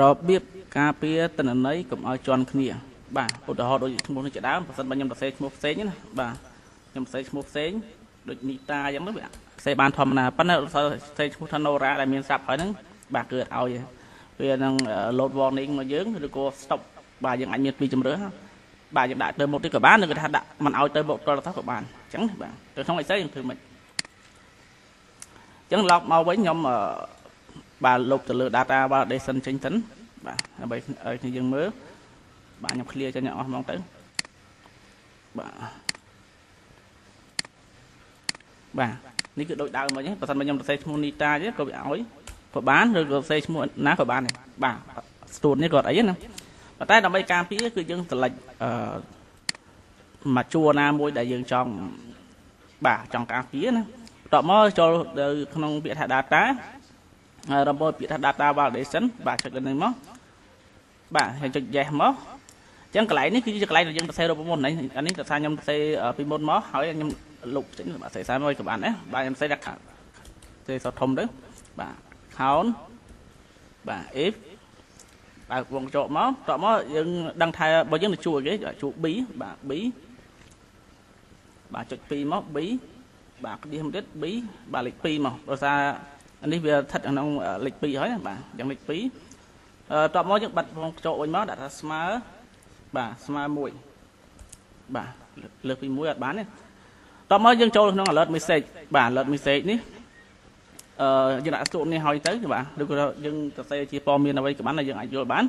របៀបការពារតនន័យកុំឲ្យជន់គ្នាបាទឧទាហរណ៍ដូចឈ្មោះនេះជាដើមបើសិនបើខ្ញុំសរសេរឈ្មោះផ្សេងណាបាទខ្ញុំសរសេរឈ្មោះផ្សេងដូចនីតាអញ្ចឹងទៅវាផ្សេងបានធម្មតាប៉ុន្តែសរសេរឈ្មោះថាណូរ៉ាដែលមានស័ព្ទហើយហ្នឹងបាទគឺអត់ឲ្យវានឹង load warning មកយើងឬក៏ stop បាទយើងអាចមានពីរជំរឿបាទយើងដាក់ទៅមុខនេះក៏បានឬក៏ថាដាក់មិនឲ្យទៅមុខតទៅក៏បានអញ្ចឹងបាទទៅក្នុង Excel យើងធ្វើមិនអញ្ចឹងឡប់មកវិញខ្ញុំបាទលុបទៅលើ data validation ចេញទៅបាទដើម្បីឲ្យគ្នាយើងមើលបាទខ្ញុំ clear ចេញអស់ហ្មងទៅបាទនេះគឺដូចដើមវិញបើសិនបើខ្ញុំសរសេរឈ្មោះនីតាទេក៏វាឲ្យក៏បានឬក៏សរសេរឈ្មោះណាក៏បានដែរបាទស្ទូតនេះក៏អត់អីណាប៉ុន្តែដើម្បីការពារគឺយើងselectមកជួរណាមួយដែលយើងចង់បាទចង់ការពារណាបន្ទាប់មកចូលទៅក្នុងពាក្យថា data របស់ពាក្យថា data validation បាទចុចលើនេះមកបាទហើយចុច yes មកអញ្ចឹងកន្លែងនេះគឺជាកន្លែងដែលយើងសរសេររូបមន្តនេះអានេះតែថាខ្ញុំសរសេរពីមុនមកហើយខ្ញុំលុបចេញបាទសរសេរមកក៏បានដែរបាទខ្ញុំសរសេរដាក់ខាងសរសេរសតធំទៅបាទ count បាទ if បើវងចោកមកតោះមកយើងដឹងថាបើយើងទៅជួគេជួ B បាទ B បាទចុច2មក B បាទក្តៀសទៀត B បាទលេខ2មកដោយសារអានេះវាស្ថិតក្នុងលេខ2ហើយបាទអញ្ចឹងលេខ2តោះមកយើងបាត់វងចោកវិញមកដាក់ថាស្មើបាទស្មើ1បាទលើសពី1អត់បានទេតោះមកយើងចូលក្នុង alert message បាទ alert message នេះយើងដាក់ស្ទូតនេះហើយទៅបាទឬក៏យើងសរសេរជាព័ត៌មានអ្វីក៏បានដែលយើងអាចយល់បាន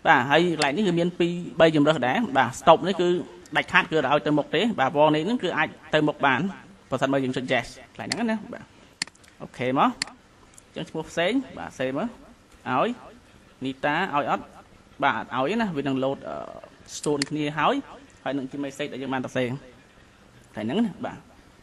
បាទហើយកន្លែងនេះគឺមាន2 3ជំរើសដែរបាទ stop នេះគឺដាច់ខាតគឺឲ្យទៅមុខទេបាទ warning នេះគឺអាចទៅមុខបានបើសិនបើយើងចុច yes កន្លែងហ្នឹងណាបាទអូខេមកអញ្ចឹងឈ្មោះផ្សេងបាទសេមើលឲ្យនីតាឲ្យអត់បាទឲ្យណាវានឹង load ស្ទូតគ្នាហើយនឹងជា message ដែលយើងបានសរសេរកន្លែងហ្នឹងណាបាទ